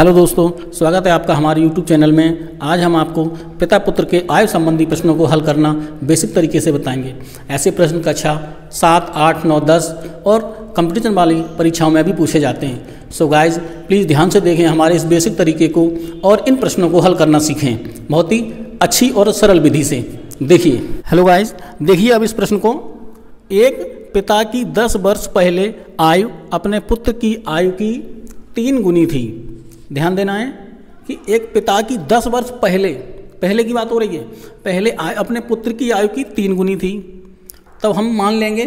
Hello दोस्तों, स्वागत है आपका हमारे YouTube चैनल में। आज हम आपको पिता पुत्र के आयु संबंधी प्रश्नों को हल करना बेसिक तरीके से बताएंगे। ऐसे प्रश्न कक्षा 7, 8, 9, 10 और कंपटीशन वाली परीक्षाओं में भी पूछे जाते हैं। सो गाइज प्लीज़ ध्यान से देखें हमारे इस बेसिक तरीके को और इन प्रश्नों को हल करना सीखें बहुत ही अच्छी और सरल विधि से। देखिए, हेलो गाइज, देखिए अब इस प्रश्न को। एक पिता की 10 वर्ष पहले आयु अपने पुत्र की आयु की 3 गुनी थी। ध्यान देना है कि एक पिता की 10 वर्ष पहले की बात हो रही है, पहले अपने पुत्र की आयु की 3 गुनी थी। तब हम मान लेंगे,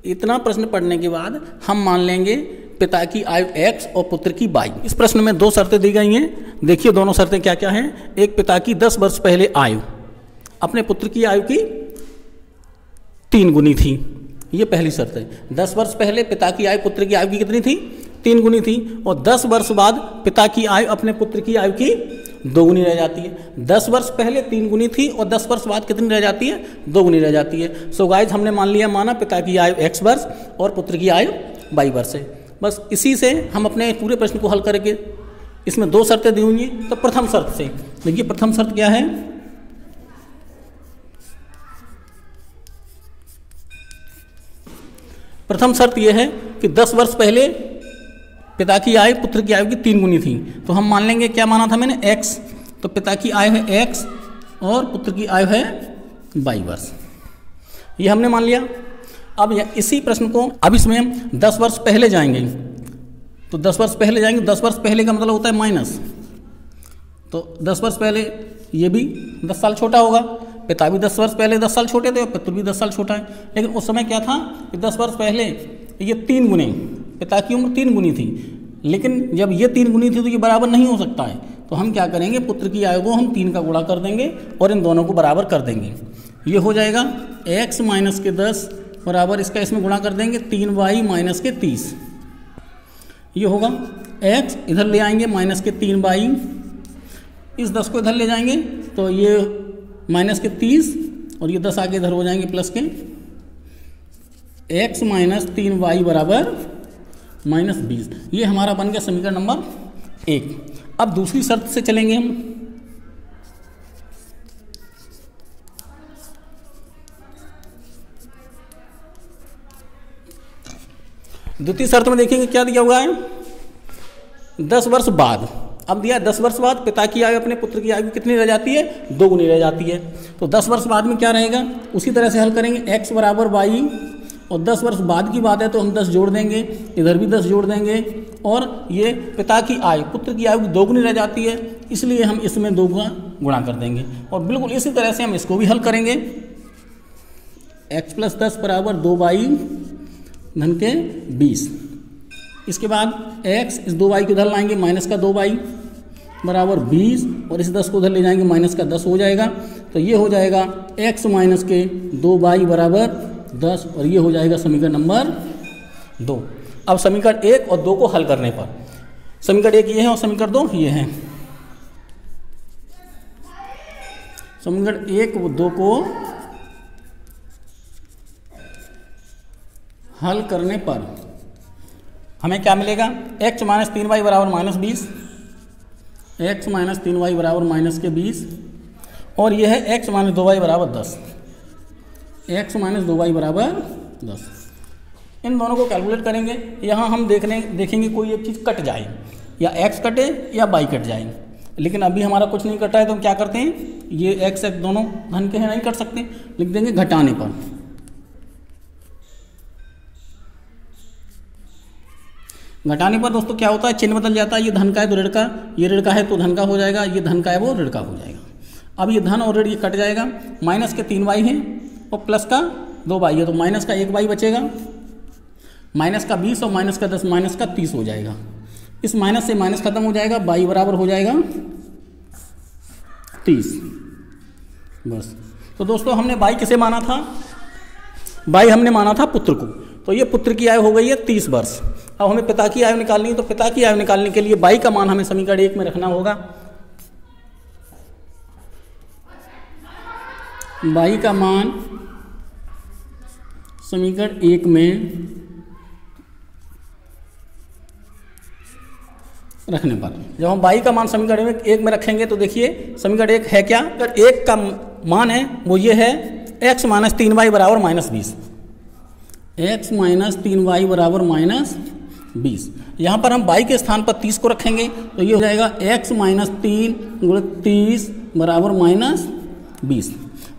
इतना प्रश्न पढ़ने के बाद हम मान लेंगे पिता की आयु x और पुत्र की y। इस प्रश्न में 2 शर्तें दी गई हैं। देखिए दोनों शर्तें क्या क्या हैं। एक, पिता की 10 वर्ष पहले आयु अपने पुत्र की आयु की 3 गुनी थी, ये पहली शर्त है। 10 वर्ष पहले पिता की आयु पुत्र की आयु की कितनी थी? 3 गुनी थी। और 10 वर्ष बाद पिता की आयु अपने पुत्र की आयु की 2 गुनी रह जाती है। 10 वर्ष पहले 3 गुनी थी और 10 वर्ष बाद कितनी रह जाती है? 2 गुनी रह जाती है। सो गाइज हमने माना पिता की आयु x वर्ष और पुत्र की आयु y वर्ष है। बस इसी से हम अपने पूरे प्रश्न को हल करेंगे। इसमें 2 शर्तें दी हुई हैं। तो प्रथम शर्त से देखिए, प्रथम शर्त क्या है? प्रथम शर्त यह है कि 10 वर्ष पहले पिता की आयु पुत्र की आयु की 3 गुनी थी। तो हम मान लेंगे, क्या माना था मैंने? x। तो पिता की आयु है x और पुत्र की आयु है y वर्ष, ये हमने मान लिया। अब इसी प्रश्न को, अब इसमें हम 10 वर्ष पहले जाएंगे। तो 10 वर्ष पहले जाएंगे, 10 वर्ष पहले का मतलब होता है माइनस। तो 10 वर्ष पहले ये भी 10 साल छोटा होगा, पिता भी 10 वर्ष पहले 10 साल छोटे थे और पुत्र भी 10 साल छोटा है। लेकिन उस समय क्या था कि 10 वर्ष पहले ये 3 गुने, पिता की उम्र 3 गुनी थी। लेकिन जब ये 3 गुनी थी तो ये बराबर नहीं हो सकता है। तो हम क्या करेंगे, पुत्र की आयु को हम 3 का गुणा कर देंगे और इन दोनों को बराबर कर देंगे। ये हो जाएगा x माइनस के 10 बराबर, इसका इसमें गुणा कर देंगे 3y माइनस के 30। ये होगा x, इधर ले आएंगे माइनस के 3y, इस 10 को इधर ले जाएंगे तो ये माइनस के 30 और ये 10 आगे इधर हो जाएंगे प्लस के। x माइनस 3y बराबर माइनस 20। ये हमारा बन गया समीकरण नंबर 1। अब दूसरी शर्त से चलेंगे हम। द्वितीय शर्त में देखेंगे क्या दिया हुआ है? 10 वर्ष बाद। अब दिया 10 वर्ष बाद पिता की आयु अपने पुत्र की आयु कितनी रह जाती है? 2 गुनी रह जाती है। तो 10 वर्ष बाद में क्या रहेगा, उसी तरह से हल करेंगे। x बराबर y, और 10 वर्ष बाद की बात है तो हम 10 जोड़ देंगे, इधर भी 10 जोड़ देंगे और ये पिता की आयु पुत्र की आयु 2 गुनी रह जाती है, इसलिए हम इसमें 2 का गुणा कर देंगे। और बिल्कुल इसी तरह से हम इसको भी हल करेंगे। x प्लस 10 बराबर 2y धन के 20। इसके बाद x, इस 2y को इधर लाएंगे, माइनस का 2y बराबर 20 और इस 10 को उधर ले जाएंगे, माइनस का 10 हो जाएगा। तो ये हो जाएगा x माइनस के 2y बराबर 10 और ये हो जाएगा समीकरण नंबर 2। अब समीकरण 1 और 2 को हल करने पर, समीकरण 1 ये है और समीकरण 2 ये है। समीकरण 1 और 2 को हल करने पर हमें क्या मिलेगा? x माइनस 3y बराबर माइनस 20, x माइनस 3y बराबर माइनस के 20 और यह है x माइनस 2y बराबर 10, x माइनस 2y बराबर 10। इन दोनों को कैलकुलेट करेंगे। यहाँ हम देखेंगे कोई एक चीज़ कट जाए, या x कटे या y कट जाए। लेकिन अभी हमारा कुछ नहीं कटा है तो हम क्या करते हैं, ये x दोनों धन के हैं, नहीं कट सकते, लिख देंगे घटाने पर। घटाने पर दोस्तों क्या होता है, चिन्ह बदल जाता है। ये धन का है तो ऋण का, ये ऋण का है तो धन का हो जाएगा, ये धन का है वो ऋण का हो जाएगा। अब ये धन और ऋण ये कट जाएगा। माइनस के 3y है और प्लस का 2y है तो माइनस का 1y बचेगा। माइनस का 20 और माइनस का 10, माइनस का 30 हो जाएगा। इस माइनस से माइनस खत्म हो जाएगा, y बराबर हो जाएगा 30। बस। तो दोस्तों हमने y किसे माना था? y हमने माना था पुत्र को। तो ये पुत्र की आयु हो गई है 30 वर्ष। अब हमें पिता की आयु निकालनी है। तो पिता की आयु निकालने के लिए y का मान हमें समीकरण 1 में रखना होगा। y का मान समीकरण 1 में रखने पर जब हम y का मान समीकरण में 1 में रखेंगे तो देखिए समीकरण 1 है क्या, अगर 1 का मान है वो ये है x माइनस 3y बराबर -20, x माइनस 3y बराबर -20। यहाँ पर हम y के स्थान पर 30 को रखेंगे तो ये हो जाएगा x माइनस 3 गुणित 30 बराबर -20।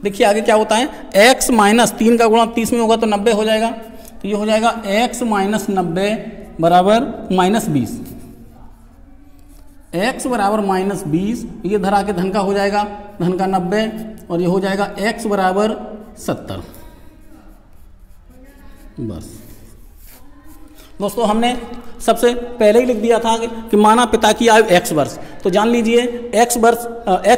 देखिए आगे क्या होता है, x माइनस 3 का गुणा 30 में होगा तो 90 हो जाएगा, तो ये हो जाएगा x माइनस 90 बराबर -20, x बराबर -20, ये धरा के धन का हो जाएगा, धन का 90 और ये हो जाएगा x बराबर 70। बस दोस्तों हमने सबसे पहले ही लिख दिया था कि माना पिता की आयु x वर्ष, तो जान लीजिए x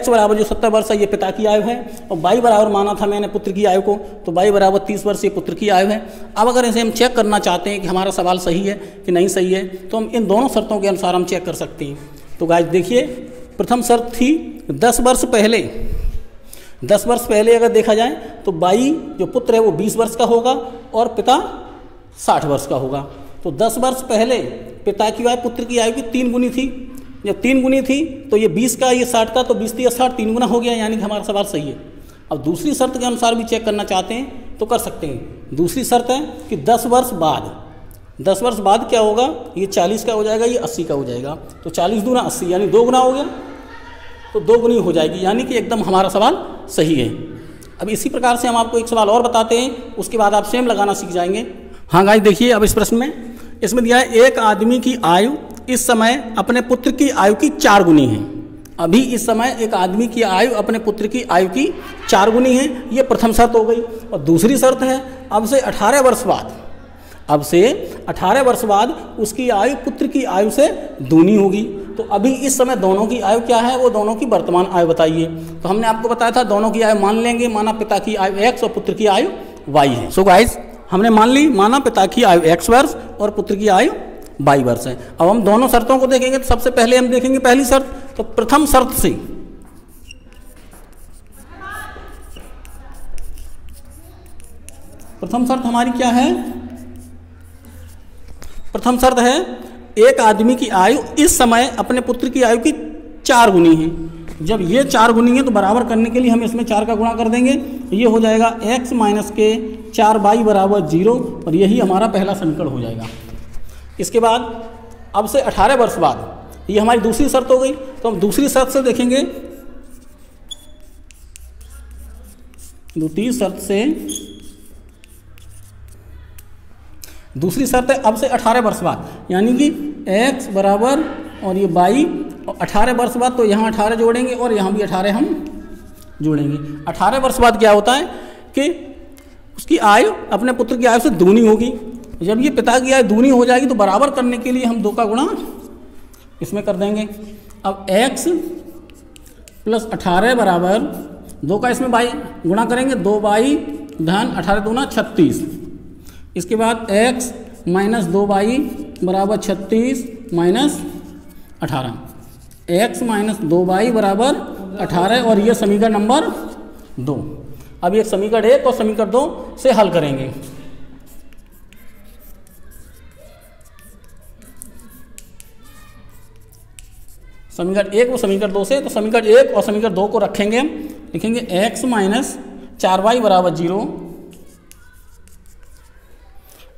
बराबर जो 70 वर्ष है ये पिता की आयु है, और y बराबर माना था मैंने पुत्र की आयु को, तो y बराबर 30 वर्ष ये पुत्र की आयु है। अब अगर इसे हम चेक करना चाहते हैं कि हमारा सवाल सही है कि नहीं सही है, तो हम इन दोनों शर्तों के अनुसार हम चेक कर सकते हैं। तो गाइस देखिए प्रथम शर्त थी 10 वर्ष पहले, 10 वर्ष पहले अगर देखा जाए तो y जो पुत्र है वो 20 वर्ष का होगा और पिता 60 वर्ष का होगा। तो 10 वर्ष पहले पिता की आयु पुत्र की आयु की 3 गुनी थी, जब 3 गुनी थी तो ये 20 का ये 60 का, तो 20 या 60 3 गुना हो गया, यानी कि हमारा सवाल सही है। अब दूसरी शर्त के अनुसार भी चेक करना चाहते हैं तो कर सकते हैं। दूसरी शर्त है कि 10 वर्ष बाद क्या होगा, ये 40 का हो जाएगा, ये 80 का हो जाएगा, तो 40 दूना 80 यानी 2 गुना हो गया, तो 2 गुनी हो जाएगी, यानी कि एकदम हमारा सवाल सही है। अब इसी प्रकार से हम आपको एक सवाल और बताते हैं, उसके बाद आप सेम लगाना सीख जाएंगे। हाँ गाइस देखिए अब इस प्रश्न में इसमें दिया है एक आदमी की आयु इस समय अपने पुत्र की आयु की 4 गुनी है। अभी इस समय एक आदमी की आयु अपने पुत्र की आयु की 4 गुनी है, ये प्रथम शर्त हो गई। और दूसरी शर्त है अब से 18 वर्ष बाद उसकी आयु पुत्र की आयु से दूनी होगी। तो अभी इस समय दोनों की आयु क्या है, वो दोनों की वर्तमान आयु बताइए। तो हमने आपको बताया था दोनों की आयु मान लेंगे, माना पिता की आयु x और पुत्र की आयु y है। सो गाइस हमने मान ली, माना पिता की आयु x वर्ष और पुत्र की आयु y वर्ष है। अब हम दोनों शर्तों को देखेंगे, तो सबसे पहले हम देखेंगे पहली शर्त। तो प्रथम शर्त से प्रथम शर्त हमारी क्या है, प्रथम शर्त है एक आदमी की आयु इस समय अपने पुत्र की आयु की 4 गुनी है। जब ये 4 गुनी है तो बराबर करने के लिए हम इसमें 4 का गुणा कर देंगे, ये हो जाएगा x माइनस के 4y बराबर 0, और यही हमारा पहला समीकरण हो जाएगा। इसके बाद अब से 18 वर्ष बाद, ये हमारी दूसरी शर्त हो गई। तो हम दूसरी शर्त से देखेंगे, दूसरी शर्त है अब से 18 वर्ष बाद, यानी कि x बराबर और ये y, और 18 वर्ष बाद तो यहाँ 18 जोड़ेंगे और यहाँ भी 18 हम जोड़ेंगे। 18 वर्ष बाद क्या होता है कि उसकी आयु अपने पुत्र की आयु से दूनी होगी। जब ये पिता की आयु दूनी हो जाएगी तो बराबर करने के लिए हम 2 का गुणा इसमें कर देंगे। अब x प्लस 18 बराबर 2 का इसमें y गुणा करेंगे, 2y धन 18 दूना 36। इसके बाद x माइनस 2y बराबर 36 माइनस 18, x माइनस 2y बराबर 18, और ये समीकरण नंबर 2। अब ये समीकरण 1 और समीकरण 2 से हल करेंगे। समीकरण 1 और समीकरण 2 से, तो समीकरण 1 और समीकरण 2 को रखेंगे, लिखेंगे x माइनस 4y बराबर 0,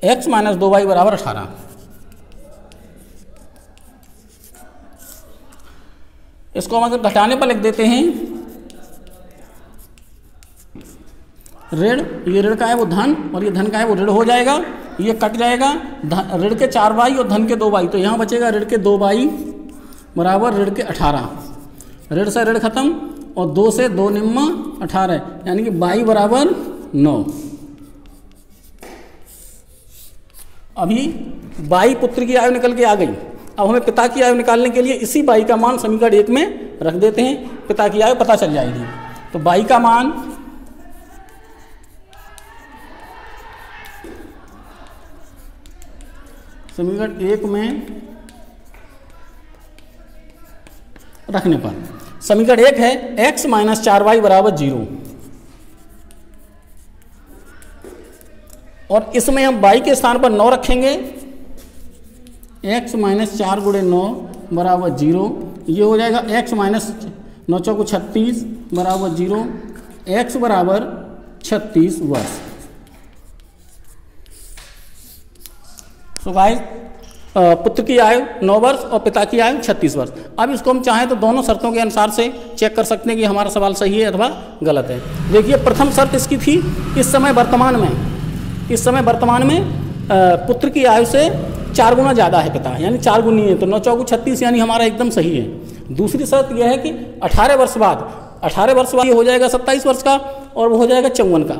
x माइनस 2y बराबर 18। इसको हम अगर घटाने पर लिख देते हैं, ऋण, ये ऋण का है वो धन और ये धन का है वो ऋण हो जाएगा, ये कट जाएगा, ऋण के 4y और धन के 2y, तो यहाँ बचेगा ऋण के 2y बराबर ऋण के 18, ऋण से ऋण खत्म और 2 से 2 निम्मा 18, यानी कि y बराबर 9। अभी y पुत्र की आयु निकल के आ गई। अब हमें पिता की आयु निकालने के लिए इसी y का मान समीकरण 1 में रख देते हैं, पिता की आयु पता चल जाएगी। तो y का मान समीकरण 1 में रखने पर समीकरण 1 है x माइनस 4y बराबर 0, और इसमें हम y के स्थान पर 9 रखेंगे, x माइनस 4 गुणे 9 बराबर 0, ये हो जाएगा x माइनस 9 चौको 36 बराबर 0, x बराबर 36 वर्ष। सो गाइस पुत्र की आयु 9 वर्ष और पिता की आयु 36 वर्ष। अब इसको हम चाहें तो दोनों शर्तों के अनुसार से चेक कर सकते हैं कि हमारा सवाल सही है अथवा गलत है। देखिए प्रथम शर्त इसकी थी, इस समय वर्तमान में पुत्र की आयु से 4 गुना ज़्यादा है पिता, यानी 4 गुनी है, तो 9 चौको 36 यानी हमारा एकदम सही है। दूसरी शर्त यह है कि 18 वर्ष बाद ये हो जाएगा 27 वर्ष का और वो हो जाएगा 54 का,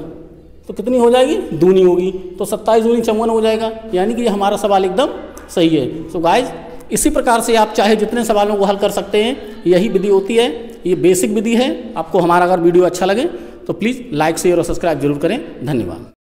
तो कितनी हो जाएगी, दूनी होगी, तो 27 दूनी 54 हो जाएगा, यानी कि ये हमारा सवाल एकदम सही है। सो गाइज इसी प्रकार से आप चाहे जितने सवालों को हल कर सकते हैं, यही विधि होती है, ये बेसिक विधि है। आपको हमारा अगर वीडियो अच्छा लगे तो प्लीज़ लाइक शेयर और सब्सक्राइब जरूर करें। धन्यवाद।